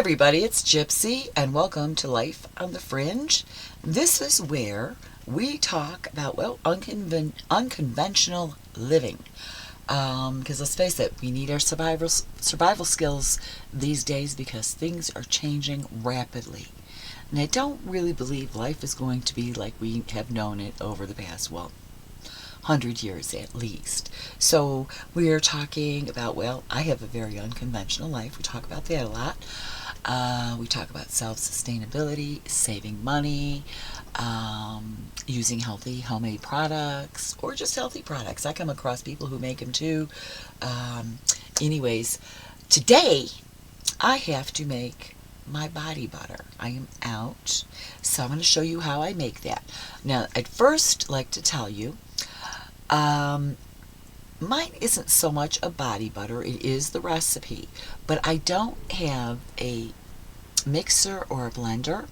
everybody, it's Gypsy, and welcome to Life on the Fringe. This is where we talk about, well, unconventional living. Because let's face it, we need our survival skills these days because things are changing rapidly. And I don't really believe life is going to be like we have known it over the past, 100 years at least. So we're talking about, well, I have a very unconventional life. We talk about that a lot. We talk about self-sustainability, saving money, using healthy homemade products, or just healthy products. I come across people who make them too. Anyways, today I have to make my body butter. I am out, so I'm going to show you how I make that. Now, I'd first like to tell you, mine isn't so much a body butter, it is the recipe, but I don't have a mixer or a blender,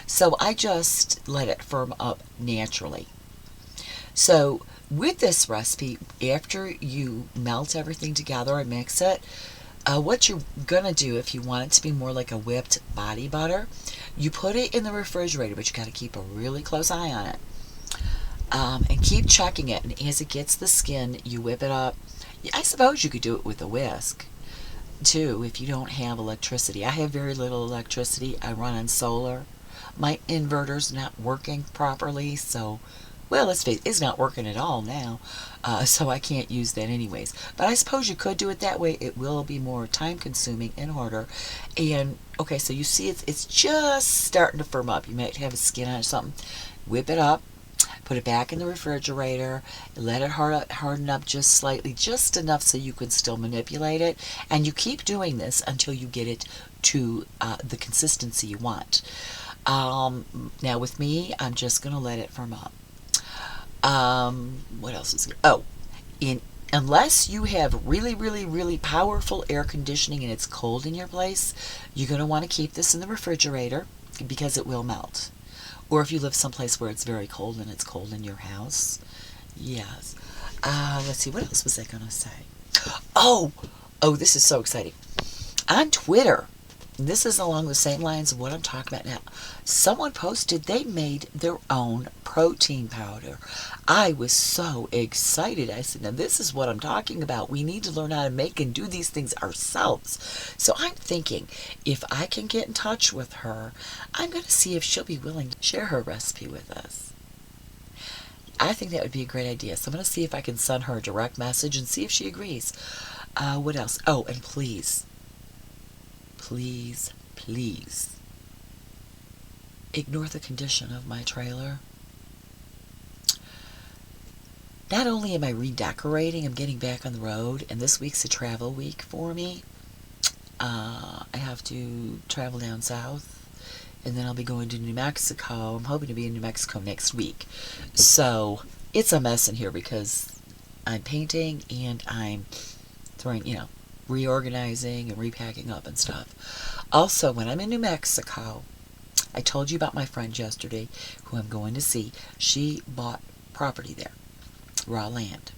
so I just let it firm up naturally. So with this recipe, after you melt everything together and mix it, what you're gonna do, if you want it to be more like a whipped body butter, you put it in the refrigerator, but you got to keep a really close eye on it. And keep checking it, and as it gets the skin, you whip it up. I suppose you could do it with a whisk too if you don't have electricity. I have very little electricity. I run on solar. My inverter's not working properly, so, well, let's face it, it's not working at all now, so I can't use that anyways. But I suppose you could do it that way. It will be more time consuming and harder. And okay, so you see it's just starting to firm up. You might have a skin on it or something. Whip it up. Put it back in the refrigerator, let it harden up just slightly, just enough so you can still manipulate it, and you keep doing this until you get it to the consistency you want. Now with me, I'm just going to let it firm up. What else is here? Oh, unless you have really, really, really powerful air conditioning and it's cold in your place, you're going to want to keep this in the refrigerator because it will melt. Or if you live someplace where it's very cold and it's cold in your house. Yes. Let's see, what else was I going to say? Oh, this is so exciting. On Twitter, this is along the same lines of what I'm talking about now. Someone posted they made their own protein powder. I was so excited. I said, now this is what I'm talking about. We need to learn how to make and do these things ourselves. So I'm thinking, if I can get in touch with her, I'm going to see if she'll be willing to share her recipe with us. I think that would be a great idea. So I'm going to see if I can send her a direct message and see if she agrees. What else? Oh, and please, ignore the condition of my trailer. Not only am I redecorating, I'm getting back on the road, and this week's a travel week for me. I have to travel down south, and then I'll be going to New Mexico. I'm hoping to be in New Mexico next week. So it's a mess in here because I'm painting and I'm throwing, reorganizing and repacking up and stuff. Also, when I'm in New Mexico, I told you about my friend yesterday who I'm going to see. She bought property there, raw land.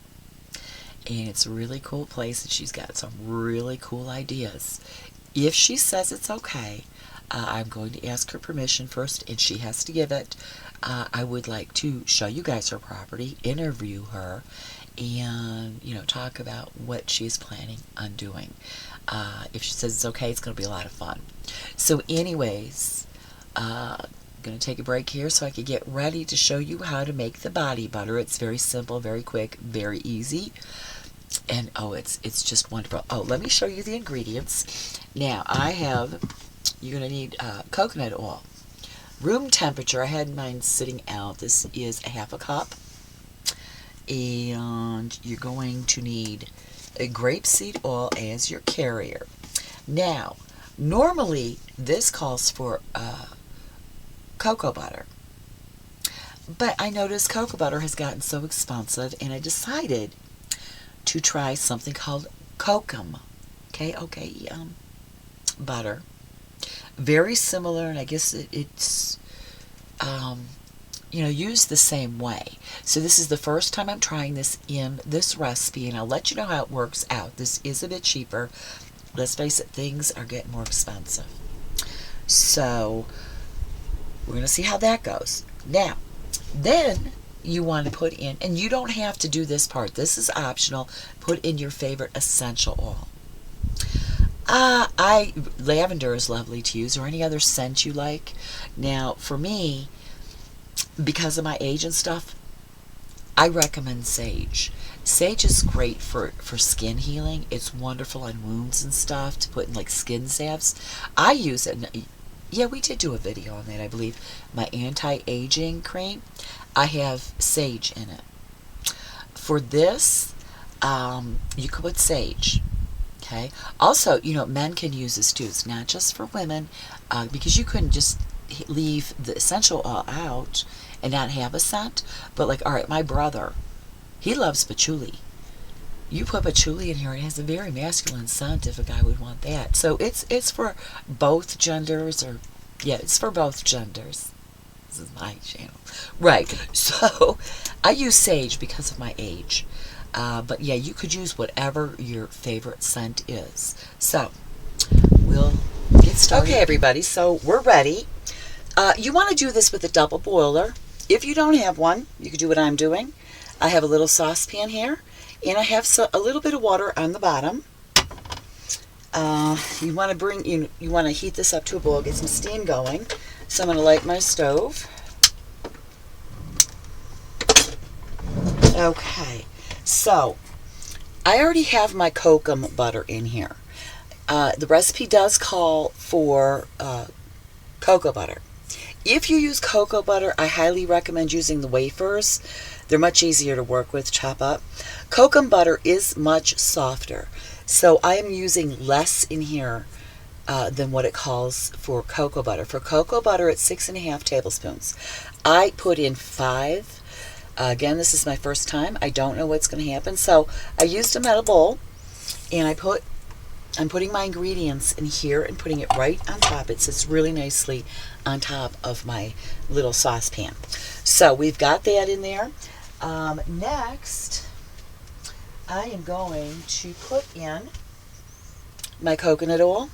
And it's a really cool place, and she's got some really cool ideas. If she says it's okay, I'm going to ask her permission first, and she has to give it. I would like to show you guys her property, interview her, and talk about what she's planning on doing. If she says it's okay, it's going to be a lot of fun. So anyways, I'm going to take a break here so I can get ready to show you how to make the body butter. It's very simple, very quick, very easy, and it's just wonderful. Let me show you the ingredients. Now you're going to need coconut oil, room temperature. I had mine sitting out. This is a half a cup. And you're going to need a grapeseed oil as your carrier. Now, normally this calls for cocoa butter, but I noticed cocoa butter has gotten so expensive, and I decided to try something called kokum, K-O-K-E-M, butter. Very similar, and I guess it's used the same way. So this is the first time I'm trying this in this recipe, and I'll let you know how it works out. This is a bit cheaper. Let's face it, things are getting more expensive. So we're going to see how that goes. Now, then you want to put in, and you don't have to do this part. This is optional. Put in your favorite essential oil. Lavender is lovely to use, or any other scent you like. Now, for me, because of my age and stuff, I recommend sage. Sage is great for skin healing. It's wonderful on wounds and stuff to put in like skin salves. I use it. Yeah, we did do a video on that, I believe. My anti-aging cream, I have sage in it. For this, you could put sage. Okay. Also, men can use this too. It's not just for women, because you couldn't just leave the essential oil out and not have a scent. But like, all right, my brother, he loves patchouli. You put patchouli in here, it has a very masculine scent if a guy would want that. So it's for both genders, or yeah, it's for both genders. This is my channel. Right. So I use sage because of my age. But yeah, you could use whatever your favorite scent is. So we'll get started. Okay, everybody, so we're ready. You want to do this with a double boiler. If you don't have one, you could do what I'm doing. I have a little saucepan here, and I have a little bit of water on the bottom. You want to heat this up to a boil, get some steam going. So I'm going to light my stove. Okay, so I already have my kokum butter in here. The recipe does call for cocoa butter. If you use cocoa butter, I highly recommend using the wafers. They're much easier to work with, chop up. Kokum butter is much softer, so I am using less in here than what it calls for cocoa butter. For cocoa butter, it's 6.5 tablespoons. I put in 5. Again, this is my first time. I don't know what's going to happen, so I used a metal bowl, and I'm putting my ingredients in here and putting it right on top. It sits really nicely on top of my little saucepan. So we've got that in there. Next, I am going to put in my coconut oil.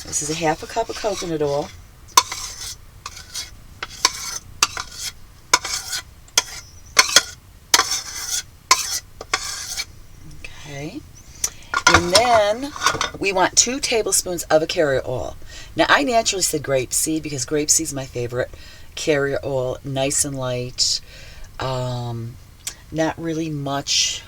This is a 1/2 cup of coconut oil. Okay. And then we want 2 tablespoons of a carrier oil. Now, I naturally said grapeseed because grapeseed is my favorite carrier oil. Nice and light. Not really much.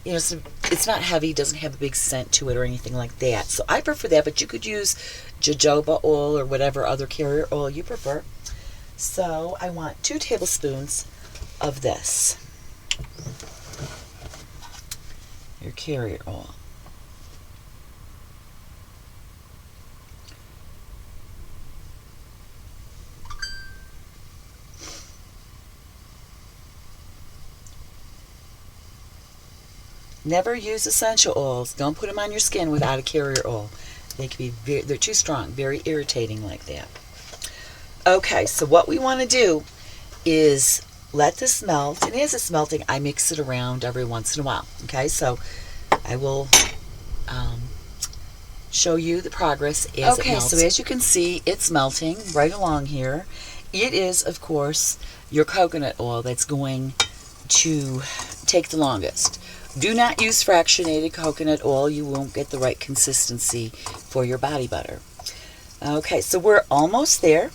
It's not heavy. Doesn't have a big scent to it or anything like that. So I prefer that, but you could use jojoba oil or whatever other carrier oil you prefer. So I want 2 tablespoons of this. Your carrier oil. Never use essential oils. Don't put them on your skin without a carrier oil. They can be they're too strong, very irritating like that. Okay, so what we want to do is let this melt, and as it's melting, I mix it around every once in a while. Okay, so I will show you the progress as it melts. Okay, so as you can see, it's melting right along here. It is, of course, your coconut oil that's going to take the longest. Do not use fractionated coconut oil. You won't get the right consistency for your body butter. Okay, so we're almost there.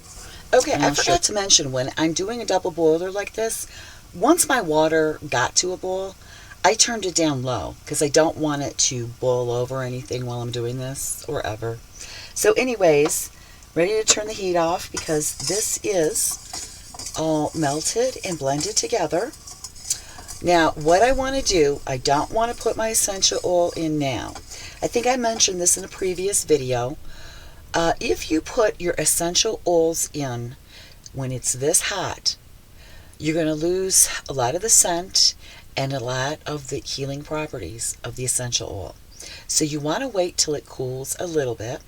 Okay, I forgot to mention, when I'm doing a double boiler like this, once my water got to a boil, I turned it down low because I don't want it to boil over or anything while I'm doing this or ever. So anyways, ready to turn the heat off because this is all melted and blended together. Now, what I want to do, I don't want to put my essential oil in now. I think I mentioned this in a previous video. If you put your essential oils in when it's this hot, you're going to lose a lot of the scent and a lot of the healing properties of the essential oil. So you want to wait till it cools a little bit.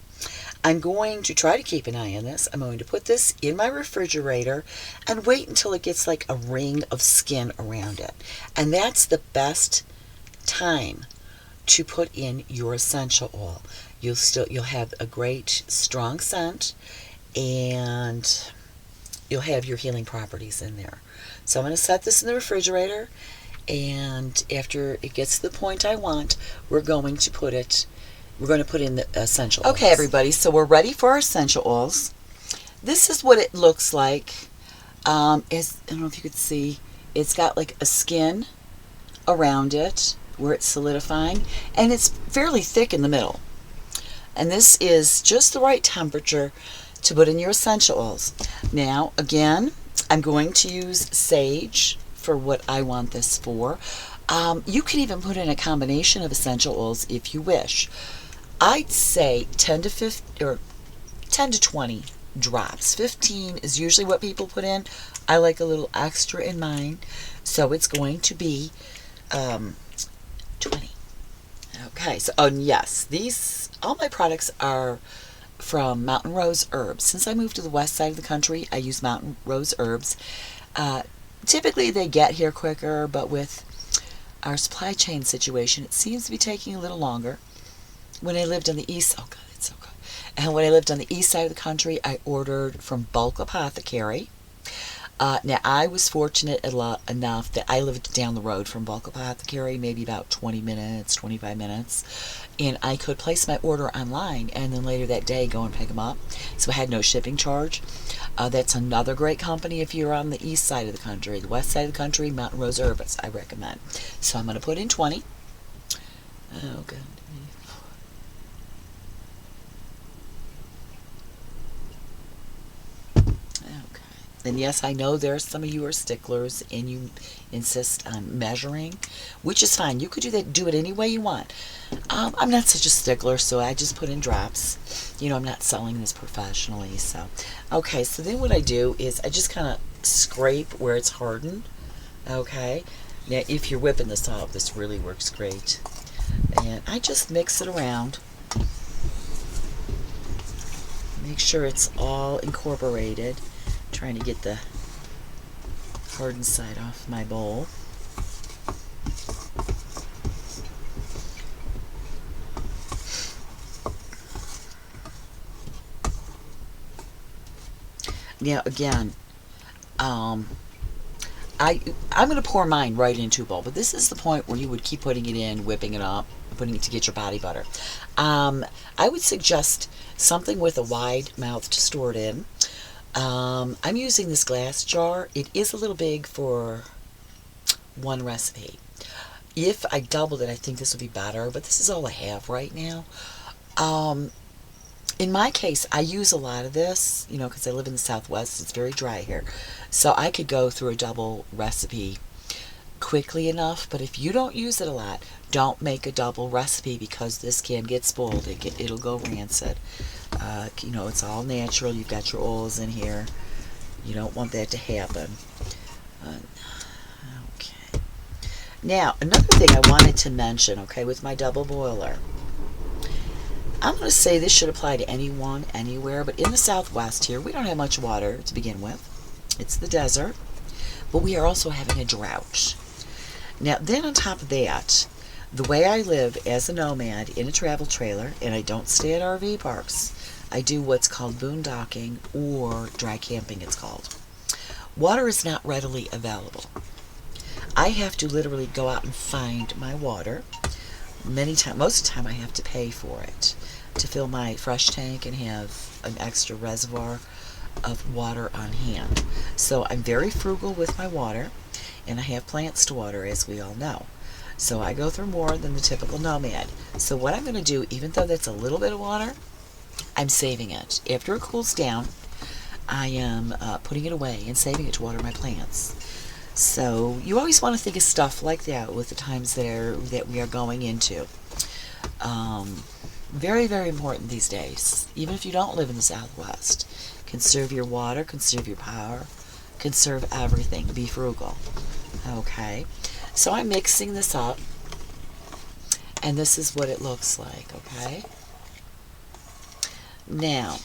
I'm going to try to keep an eye on this. I'm going to put this in my refrigerator and wait until it gets like a ring of skin around it. And that's the best time to put in your essential oil. you'll have a great strong scent, and you'll have your healing properties in there. So I'm going to set this in the refrigerator, and after it gets to the point I want, we're going to put in the essential oils. Okay, everybody, so we're ready for our essential oils. This is what it looks like. I don't know if you could see, it's got like a skin around it where it's solidifying, and it's fairly thick in the middle. And this is just the right temperature to put in your essential oils. Now, again, I'm going to use sage for what I want this for. You can even put in a combination of essential oils if you wish. I'd say 10 to 20 drops. 15 is usually what people put in. I like a little extra in mine, so it's going to be 20. Okay, so yes, all my products are from Mountain Rose Herbs. Since I moved to the west side of the country, I use Mountain Rose Herbs. Typically they get here quicker, but with our supply chain situation, it seems to be taking a little longer. When I lived on the east, oh God, it's so good. And when I lived on the east side of the country, I ordered from Bulk Apothecary. Now, I was fortunate enough that I lived down the road from Bulk Apothecary, maybe about 20 minutes, 25 minutes, and I could place my order online and then later that day go and pick them up, so I had no shipping charge. That's another great company if you're on the east side of the country. The west side of the country, Mountain Rose Herbs, I recommend. So I'm going to put in 20. Oh, God. And yes, I know there are some of you are sticklers and you insist on measuring, which is fine. You could do it any way you want. I'm not such a stickler, so I just put in drops. You know, I'm not selling this professionally, so. Okay, so then what I do is I just kind of scrape where it's hardened. Okay. Now, if you're whipping this up, this really works great. And I just mix it around. Make sure it's all incorporated. Trying to get the hardened side off my bowl. Now again, I'm going to pour mine right into a bowl, but this is the point where you would keep putting it in, whipping it up, putting it to get your body butter. I would suggest something with a wide mouth to store it in. I'm using this glass jar. It is a little big for one recipe. If I doubled it, I think this would be better, but this is all I have right now. In my case, I use a lot of this, you know, because I live in the Southwest. It's very dry here. So I could go through a double recipe quickly enough, but if you don't use it a lot, don't make a double recipe because this can get spoiled. It'll go rancid. You know, it's all natural. You've got your oils in here. You don't want that to happen. Okay. Now, another thing I wanted to mention, okay, with my double boiler. I'm going to say this should apply to anyone, anywhere, but in the Southwest here, we don't have much water to begin with. It's the desert, but we are also having a drought. Now, then on top of that, the way I live as a nomad in a travel trailer, and I don't stay at RV parks, I do what's called boondocking, or dry camping it's called. Water is not readily available. I have to literally go out and find my water. Most of the time I have to pay for it to fill my fresh tank and have an extra reservoir of water on hand. So I'm very frugal with my water, and I have plants to water, as we all know. So I go through more than the typical nomad. So what I'm going to do, even though that's a little bit of water, I'm saving it. After it cools down, I am putting it away and saving it to water my plants. So you always want to think of stuff like that with the times that we are going into. Very, very important these days. Even if you don't live in the Southwest. Conserve your water, conserve your power, conserve everything. Be frugal. Okay. So I'm mixing this up. And this is what it looks like, okay? Now,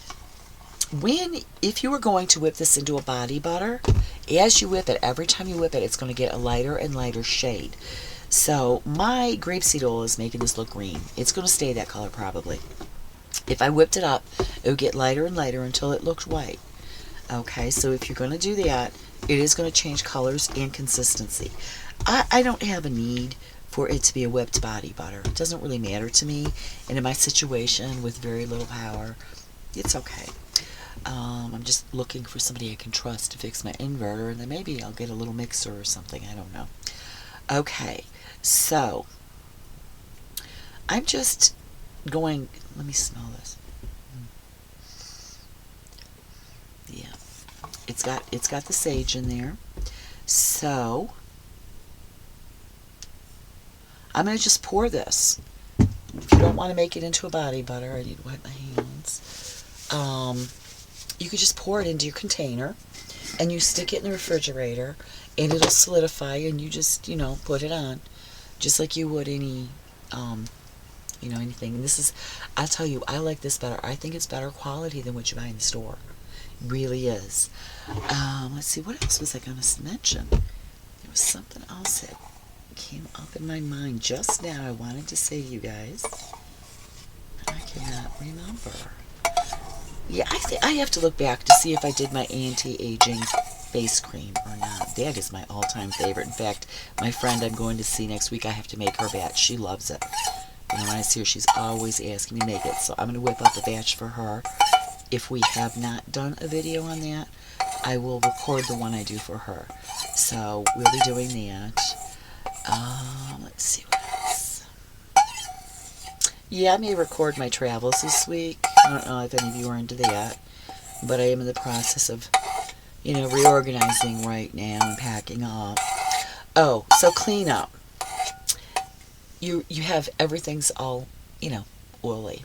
if you were going to whip this into a body butter, as you whip it, every time you whip it, it's going to get a lighter and lighter shade. So my grapeseed oil is making this look green. It's going to stay that color probably. If I whipped it up, it would get lighter and lighter until it looked white. Okay, so if you're going to do that, it is going to change colors and consistency. I don't have a need for it to be a whipped body butter. It doesn't really matter to me. And in my situation with very little power, it's okay. I'm just looking for somebody I can trust to fix my inverter, and then maybe I'll get a little mixer or something. I don't know. Okay, so I'm just going. Let me smell this. Yeah, it's got the sage in there. So I'm going to just pour this. If you don't want to make it into a body butter, I need to wipe my hands. You could just pour it into your container, and you stick it in the refrigerator, and it'll solidify, and you just, put it on, just like you would any, anything. And this is, I'll tell you, I like this better. I think it's better quality than what you buy in the store. It really is. Let's see, what else was I going to mention? There was something else that came up in my mind just now I wanted to say to you guys. I cannot remember. Yeah, I have to look back to see if I did my anti-aging face cream or not. That is my all-time favorite. In fact, my friend I'm going to see next week, I have to make her batch. She loves it. When I see her, she's always asking me to make it. So I'm going to whip up a batch for her. If we have not done a video on that, I will record the one I do for her. So we'll be doing that. Let's see what else. Yeah, I may record my travels this week. I don't know if any of you are into that, but I am in the process of, reorganizing right now and packing up. Oh, so clean up. You have everything's all, oily.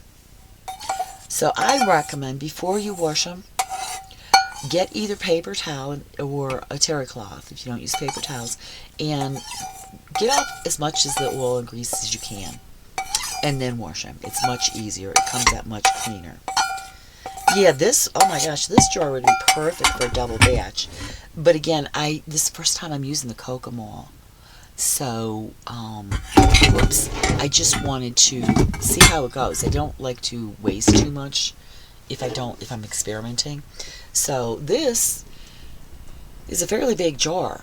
So I recommend before you wash them, get either paper towel or a terry cloth if you don't use paper towels, and get off as much as the oil and grease as you can, and then wash them. It's much easier. It comes out much cleaner. Yeah, oh my gosh, this jar would be perfect for a double batch. But again, this is the first time I'm using the Kokomo. So, whoops. I just wanted to see how it goes. I don't like to waste too much if I'm experimenting. So this is a fairly big jar.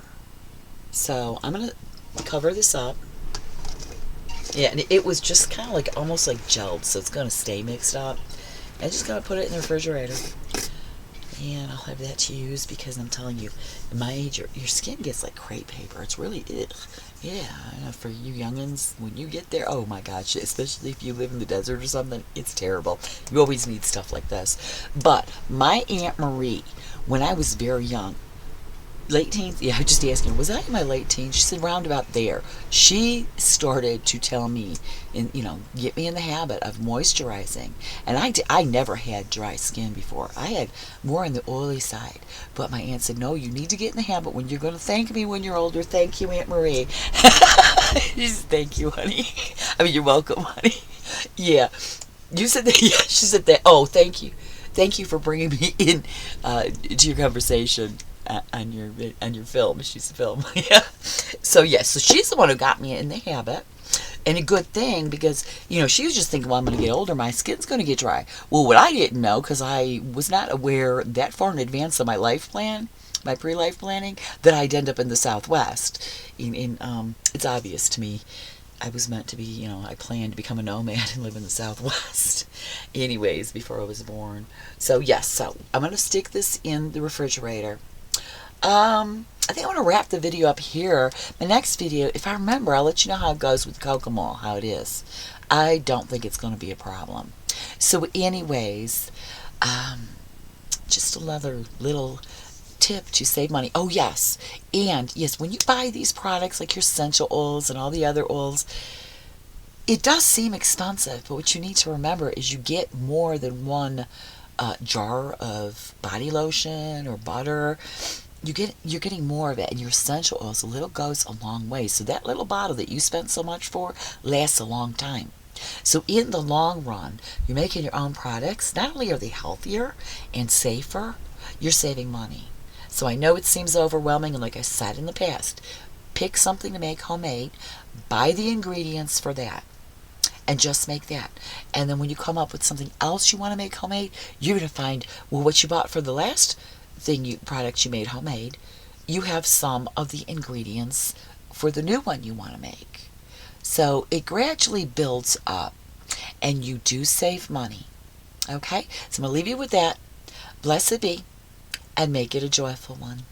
So I'm going to cover this up. Yeah, and it was just kind of like, almost like gelled, so it's going to stay mixed up. I'm just going to put it in the refrigerator. And I'll have that to use because I'm telling you, at my age, your skin gets like crepe paper. It's really, ugh. Yeah, I know for you youngins, when you get there, oh my gosh, especially if you live in the desert or something, it's terrible. You always need stuff like this. But my Aunt Marie, when I was very young, late teens, yeah, I was just asking, was I in my late teens? She said round about there. She started to tell me, and get me in the habit of moisturizing. And I never had dry skin before. I had more on the oily side. But my aunt said, no, you need to get in the habit. When you're going to thank me when you're older, thank you, Aunt Marie. She said, thank you, honey. I mean, you're welcome, honey. Yeah. You said that, yeah, she said that. Oh, thank you. Thank you for bringing me in to your conversation. On your film. She's a film. Yeah. So yes, so she's the one who got me in the habit. And a good thing, because she was just thinking, well, I'm going to get older, my skin's going to get dry. Well, what I didn't know, because I was not aware that far in advance of my life plan, my pre-life planning, that I'd end up in the Southwest. It's obvious to me. I was meant to be, I planned to become a nomad and live in the Southwest. Anyways, before I was born. So yes, so I'm going to stick this in the refrigerator. I think I want to wrap the video up here. My next video, if I remember, I'll let you know how it goes with Kokomo, how it is. I don't think it's going to be a problem. So anyways, just another little tip to save money. Oh yes, and yes, when you buy these products like your essential oils and all the other oils, it does seem expensive, but what you need to remember is you get more than one jar of body lotion or butter. You're getting more of it, and your essential oils, a little goes a long way. So that little bottle that you spent so much for lasts a long time. So in the long run, you're making your own products. Not only are they healthier and safer, you're saving money. So I know it seems overwhelming, and like I said in the past, pick something to make homemade, buy the ingredients for that, and just make that. And then when you come up with something else you want to make homemade, you're going to find, well, what you bought for the last product you made homemade, you have some of the ingredients for the new one you want to make. So it gradually builds up, and you do save money. Okay? So I'm going to leave you with that. Blessed be, and make it a joyful one.